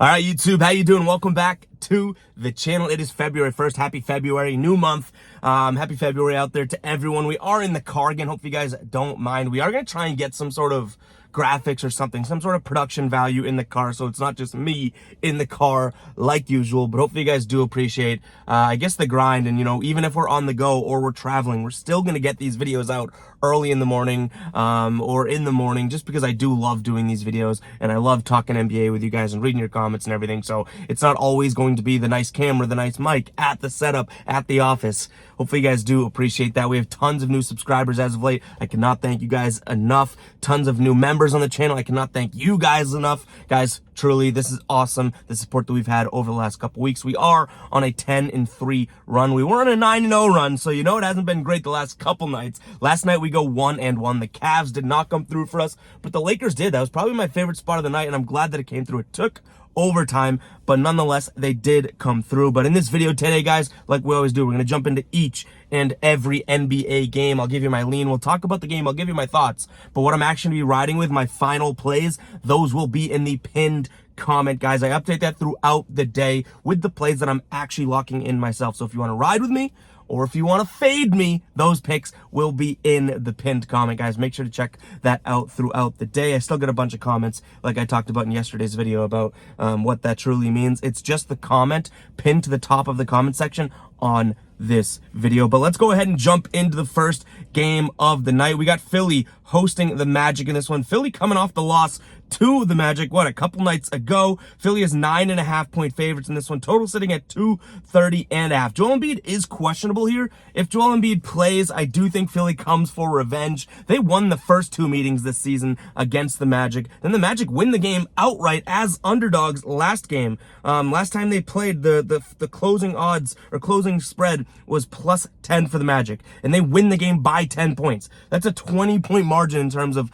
All right, YouTube, how you doing? Welcome back to the channel. It is February 1st. Happy February, new month. Happy February out there to everyone. We are in the car again. Hope you guys don't mind. We are going to try and get some sort of graphics or something, some sort of production value in the car, so it's not just me in the car like usual. But hopefully you guys do appreciate I guess the grind. And even if we're on the go or we're traveling, we're still gonna get these videos out early in the morning or in the morning, just because I do love doing these videos and I love talking NBA with you guys and reading your comments and everything. So it's not always going to be the nice camera, the nice mic at the setup at the office. Hopefully you guys do appreciate that. We have tons of new subscribers as of late. I cannot thank you guys enough. Tons of new members on the channel. I cannot thank you guys enough. Guys, truly, this is awesome. The support that we've had over the last couple weeks. We are on a 10-3 run. We were on a 9-0 run, so it hasn't been great the last couple nights. Last night we go 1-1. The Cavs did not come through for us, but the Lakers did. That was probably my favorite spot of the night, and I'm glad that it came through. It took overtime, but nonetheless, they did come through. But in this video today, guys, like we always do, we're going to jump into each and every NBA game. I'll give you my lean. We'll talk about the game. I'll give you my thoughts. But what I'm actually be riding with, my final plays, those will be in the pinned comment, guys. I update that throughout the day with the plays that I'm actually locking in myself. So if you want to ride with me, or if you want to fade me, those picks will be in the pinned comment, guys. Make sure to check that out throughout the day. I still get a bunch of comments, like I talked about in yesterday's video, about what that truly means. It's just the comment pinned to the top of the comment section on this video. But let's go ahead and jump into the first game of the night. We got Philly hosting the Magic in this one. Philly coming off the loss to the Magic, a couple nights ago. Philly is 9.5-point favorites in this one. Total sitting at 230.5. Joel Embiid is questionable here. If Joel Embiid plays, I do think Philly comes for revenge. They won the first two meetings this season against the Magic. Then the Magic win the game outright as underdogs last game. Last time they played, the closing odds or closing spread was +10 for the Magic, and they win the game by 10 points. That's a 20-point margin in terms of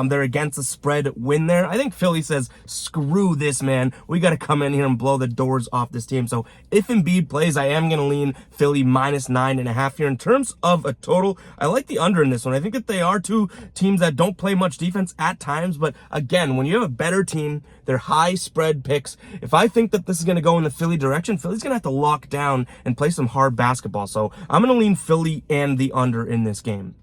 their against the spread win there. I think Philly says, screw this, man. We got to come in here and blow the doors off this team. So if Embiid plays, I am going to lean Philly -9.5 here. In terms of a total, I like the under in this one. I think that they are two teams that don't play much defense at times. But again, when you have a better team, they're high spread picks. If I think that this is going to go in the Philly direction, Philly's going to have to lock down and play some hard basketball. So I'm going to lean Philly and the under in this game.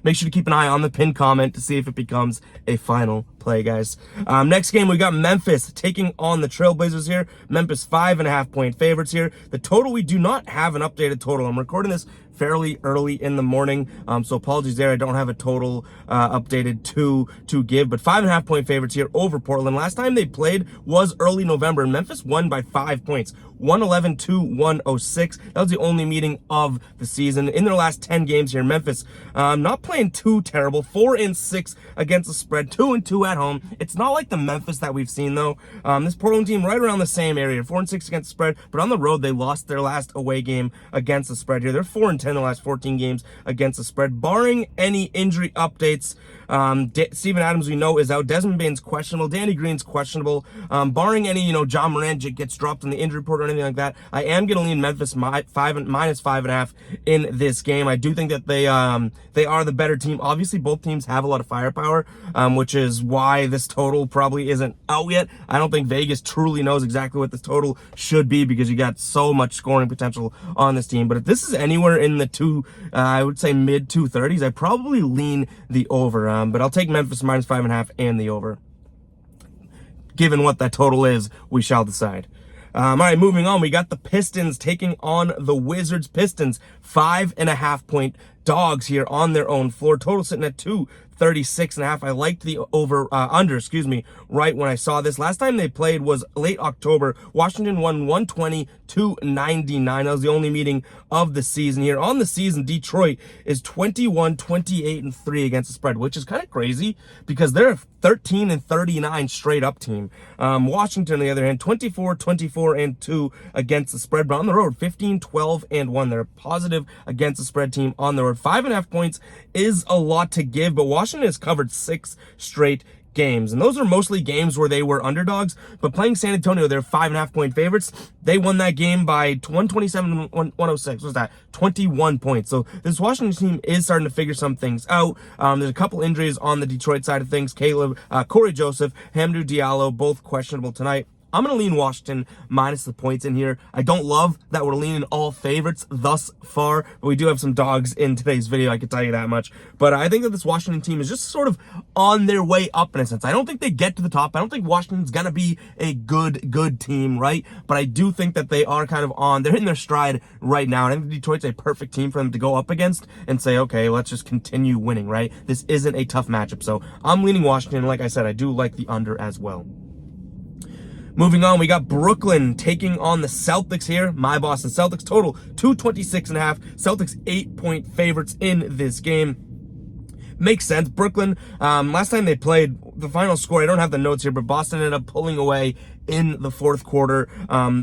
Make sure to keep an eye on the pinned comment to see if it becomes a final play, guys. Next game, we got Memphis taking on the Trailblazers here. Memphis 5.5-point favorites here. The total, we do not have an updated total. I'm recording this fairly early in the morning, so apologies there. I don't have a total updated to give, but 5.5-point favorites here over Portland. Last time they played was early November, and Memphis won by 5 points, 111-106. That was the only meeting of the season. In their last 10 games here, Memphis not playing too terrible, 4-6 against the spread, 2-2 at home. It's not like the Memphis that we've seen though. This Portland team right around the same area, 4-6 against the spread, but on the road they lost their last away game against the spread here. They're 4-10 in the last 14 games against the spread. Barring any injury updates, Steven Adams, we know, is out. Desmond Bane's questionable. Danny Green's questionable. Barring any, John Morant gets dropped in the injury report or anything like that, I am going to lean Memphis -5.5 in this game. I do think that they are the better team. Obviously, both teams have a lot of firepower, which is why this total probably isn't out yet. I don't think Vegas truly knows exactly what this total should be, because you got so much scoring potential on this team. But if this is anywhere in the I would say mid 230s, I probably lean the over. But I'll take Memphis -5.5 and the over. Given what that total is, we shall decide. All right, moving on. We got the Pistons taking on the Wizards. Pistons 5.5-point dogs here on their own floor. Total sitting at 236.5. I liked the under, right when I saw this. Last time they played was late October. Washington won 120-99. That was the only meeting of the season here. On the season, Detroit is 21-28-3 against the spread, which is kind of crazy because they're a 13-39 straight up team. Washington, on the other hand, 24-24-2 against the spread, but on the road, 15-12-1. They're a positive against the spread team on the road. 5.5 points is a lot to give, but Washington has covered 6 straight games, and those are mostly games where they were underdogs. But playing San Antonio, they're 5.5-point favorites. They won that game by 127-106. What was that? 21 points. So this Washington team is starting to figure some things out. There's a couple injuries on the Detroit side of things. Corey Joseph, Hamdou Diallo, both questionable tonight. I'm going to lean Washington minus the points in here. I don't love that we're leaning all favorites thus far, but we do have some dogs in today's video, I can tell you that much. But I think that this Washington team is just sort of on their way up in a sense. I don't think they get to the top. I don't think Washington's going to be a good team, right? But I do think that they are kind of they're in their stride right now. And I think Detroit's a perfect team for them to go up against and say, okay, let's just continue winning, right? This isn't a tough matchup. So I'm leaning Washington. Like I said, I do like the under as well. Moving on, we got Brooklyn taking on the Celtics here. My Boston Celtics total 226.5. Celtics 8-point favorites in this game. Makes sense. Brooklyn, last time they played, the final score, I don't have the notes here, but Boston ended up pulling away in the fourth quarter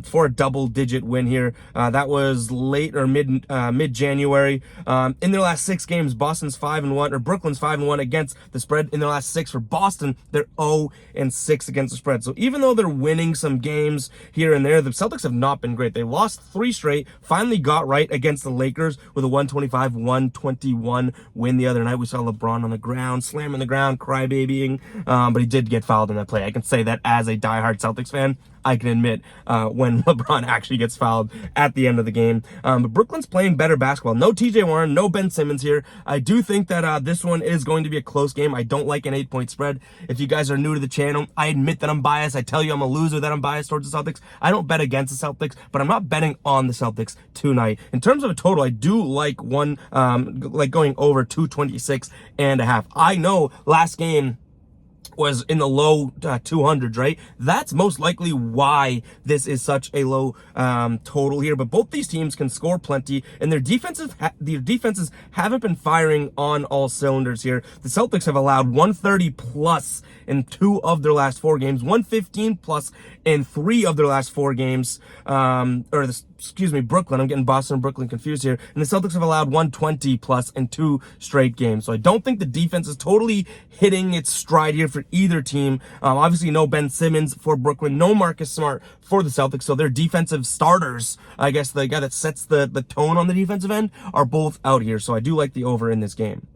for a double-digit win here. That was late or mid-January. In their last 6 games, Brooklyn's 5-1 against the spread. In their last 6 for Boston, they're 0-6 against the spread. So even though they're winning some games here and there, the Celtics have not been great. They lost 3 straight, finally got right against the Lakers with a 125-121 win the other night. We saw LeBron on the ground, slamming the ground, crybabying, but he did get fouled in that play. I can say that as a diehard Celtics fan, I can admit when LeBron actually gets fouled at the end of the game. But Brooklyn's playing better basketball. No TJ Warren, no Ben Simmons here. I do think that this one is going to be a close game. I don't like an 8-point spread. If you guys are new to the channel, I admit that I'm biased. I tell you I'm a loser that I'm biased towards the Celtics. I don't bet against the Celtics, but I'm not betting on the Celtics tonight. In terms of a total, I do like going over 226.5. I know last game was in the low 200s, right? That's most likely why this is such a low total here. But both these teams can score plenty, and their defenses haven't been firing on all cylinders here. The Celtics have allowed 130 plus in 2 of their last 4 games, 115 plus in 3 of their last 4 games. Brooklyn. I'm getting Boston and Brooklyn confused here. And the Celtics have allowed 120 plus in 2 straight games. So I don't think the defense is totally hitting its stride here for either team. Obviously, no Ben Simmons for Brooklyn, no Marcus Smart for the Celtics. So their defensive starters, I guess the guy that sets the tone on the defensive end, are both out here. So I do like the over in this game.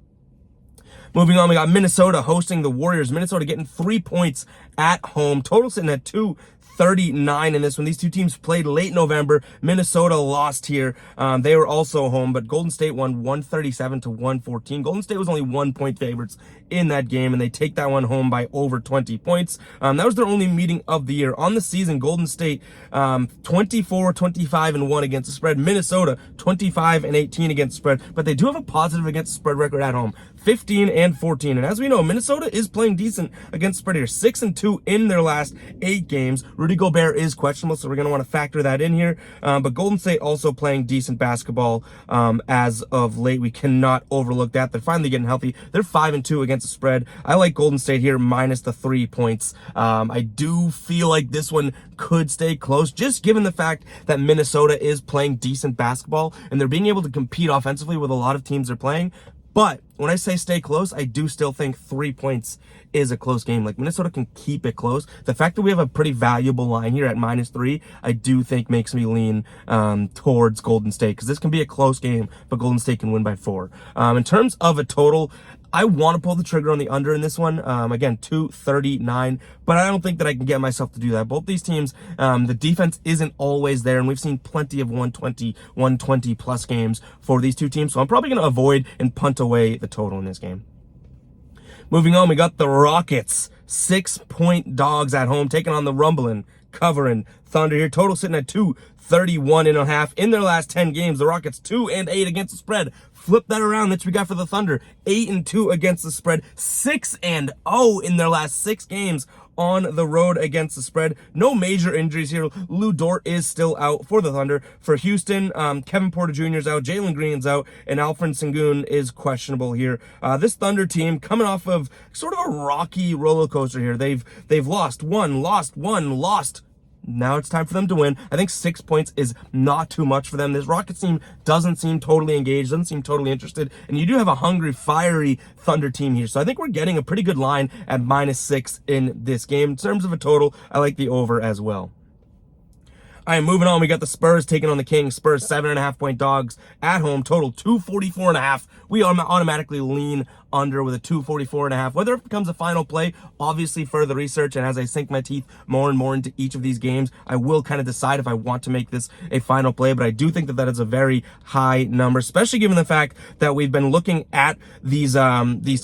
Moving on, we got Minnesota hosting the Warriors. Minnesota getting 3 points at home. Total sitting at 239 in this one. These two teams played late November. Minnesota lost here. They were also home, but Golden State won 137-114. Golden State was only 1-point favorites in that game, and they take that one home by over 20 points. That was their only meeting of the year. On the season, Golden State 24-25-1 against the spread. Minnesota 25-18 against the spread, but they do have a positive against the spread record at home, 15-14. And as we know, Minnesota is playing decent against the spread here, 6-2 in their last 8 games. Rudy Gobert is questionable, so we're going to want to factor that in here. But Golden State also playing decent basketball as of late. We cannot overlook that. They're finally getting healthy. They're 5-2 against the spread. I like Golden State here minus the 3 points. I do feel like this one could stay close, just given the fact that Minnesota is playing decent basketball and they're being able to compete offensively with a lot of teams they're playing. But when I say stay close, I do still think 3 points is a close game. Like, Minnesota can keep it close. The fact that we have a pretty valuable line here at -3, I do think makes me lean towards Golden State, because this can be a close game, but Golden State can win by 4. In terms of a total, I want to pull the trigger on the under in this one. Again, 239, but I don't think that I can get myself to do that. Both these teams, the defense isn't always there, and we've seen plenty of 120 plus games for these two teams, so I'm probably going to avoid and punt away the total in this game. Moving on, we got the Rockets, 6-point dogs at home, taking on the rumbling, covering Thunder here. Total sitting at 231.5 in their last 10 games. The Rockets 2-8 against the spread. Flip that around. That's what we got for the Thunder. 8-2 against the spread. 6-0 in their last 6 games on the road against the spread. No major injuries here. Lou Dort is still out for the Thunder. For Houston, Kevin Porter Jr. is out, Jalen Green's out, and Alfred Sengun is questionable here. This Thunder team coming off of sort of a rocky roller coaster here. They've lost one, lost. Now it's time for them to win. I think 6 points is not too much for them. This Rockets team doesn't seem totally engaged, doesn't seem totally interested. And you do have a hungry, fiery Thunder team here. So I think we're getting a pretty good line at -6 in this game. In terms of a total, I like the over as well. All right, moving on. We got the Spurs taking on the Kings. Spurs 7.5-point dogs at home. Total 244.5. We automatically lean under with a 244.5. Whether it becomes a final play, obviously further research, and as I sink my teeth more and more into each of these games, I will kind of decide if I want to make this a final play, but I do think that that is a very high number, especially given the fact that we've been looking at these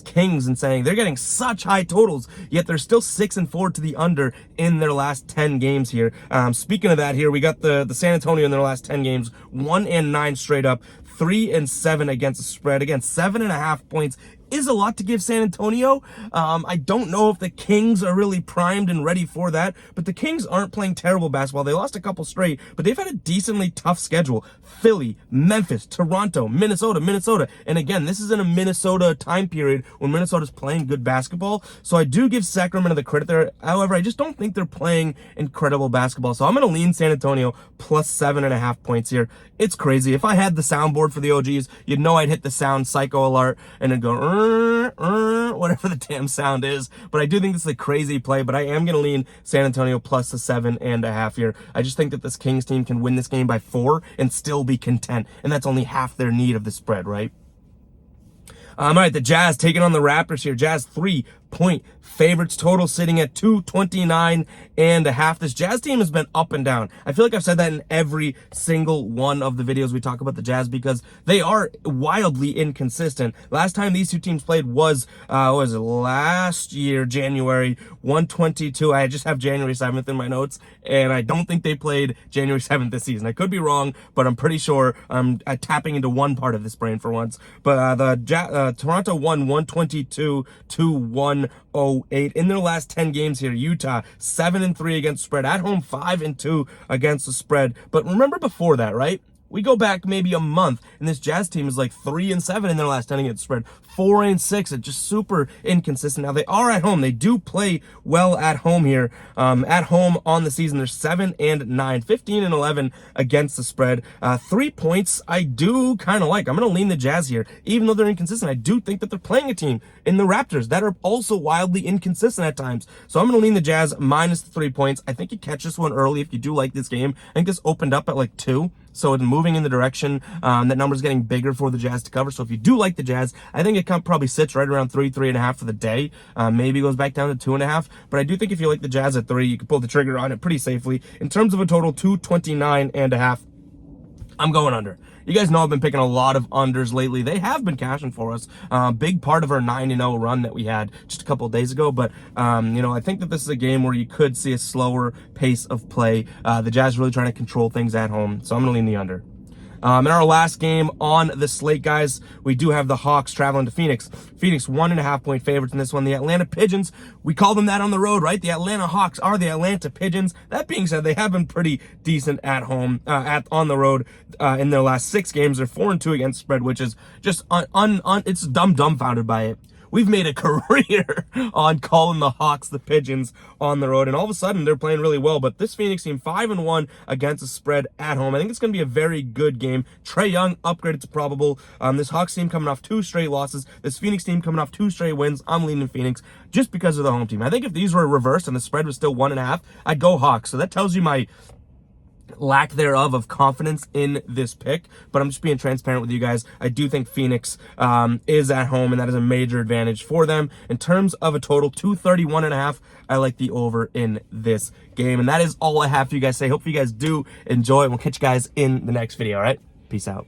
Kings and saying they're getting such high totals, yet they're still 6-4 to the under in their last 10 games here. Speaking of that, here we got the San Antonio in their last 10 games, 1-9 straight up, 3-7 against the spread. Again, 7.5 points is a lot to give San Antonio. I don't know if the Kings are really primed and ready for that, but the Kings aren't playing terrible basketball. They lost a couple straight, but they've had a decently tough schedule. Philly, Memphis, Toronto, Minnesota. And again, this is in a Minnesota time period when Minnesota's playing good basketball. So I do give Sacramento the credit there. However, I just don't think they're playing incredible basketball. So I'm going to lean San Antonio plus 7.5 points here. It's crazy. If I had the soundboard for the OGs, you'd know I'd hit the sound psycho alert and it'd go, whatever the damn sound is. But I do think this is a crazy play, but I am going to lean San Antonio plus the 7.5 here. I just think that this Kings team can win this game by 4 and still be content. And that's only half their need of the spread, right? All right, the Jazz taking on the Raptors here. Jazz 3-point favorites, total sitting at 229.5. This Jazz team has been up and down. I feel like I've said that in every single one of the videos we talk about the Jazz because they are wildly inconsistent. Last time these two teams played was last year, January 122. I just have January 7th in my notes, and I don't think they played January 7th this season. I could be wrong, but I'm pretty sure I'm tapping into one part of this brain for once. But Toronto won 122 to 108 in their last 10 games here. Utah 7-3 against spread at home, 5-2 against the spread. But remember before that, right? We go back maybe a month, and this Jazz team is like 3-7 in their last 10 against spread, 4-6. It's just super inconsistent. Now they are at home. They do play well at home here. At home on the season, they're 7-9, 15-11 against the spread. 3 points I do kind of like. I'm going to lean the Jazz here, even though they're inconsistent. I do think that they're playing a team in the Raptors that are also wildly inconsistent at times. So I'm going to lean the Jazz minus the 3 points. I think you catch this one early if you do like this game. I think this opened up at like 2. So it's moving in the direction that number's getting bigger for the Jazz to cover. So if you do like the Jazz, I think it probably sits right around 3.5 for the day. Maybe goes back down to 2.5. But I do think if you like the Jazz at 3, you can pull the trigger on it pretty safely. In terms of a total, 229.5. I'm going under. You guys know I've been picking a lot of unders lately. They have been cashing for us. Big part of our 9-0 run that we had just a couple of days ago. But, I think that this is a game where you could see a slower pace of play. The Jazz really trying to control things at home. So I'm going to lean the under. In our last game on the slate, guys, we do have the Hawks traveling to Phoenix. Phoenix 1.5 point favorites in this one. The Atlanta Pigeons, we call them that on the road, right? The Atlanta Hawks are the Atlanta Pigeons. That being said, they have been pretty decent at home, on the road, in their last 6 games. They're 4-2 against spread, which is just it's dumbfounded by it. We've made a career on calling the Hawks the Pigeons on the road, and all of a sudden they're playing really well. But this Phoenix team 5-1 against the spread at home. I think it's going to be a very good game. Trae Young upgraded to probable. This Hawks team coming off 2 straight losses. This Phoenix team coming off 2 straight wins. I'm leaning Phoenix just because of the home team. I think if these were reversed and the spread was still 1.5, I'd go Hawks. So that tells you my lack thereof of confidence in this pick, but I'm just being transparent with you guys. I do think Phoenix is at home, and that is a major advantage for them. In terms of a total, 231.5, I like the over in this game, and that is all I have for you guys today. Hope you guys do enjoy it. We'll catch you guys in the next video. All right, peace out.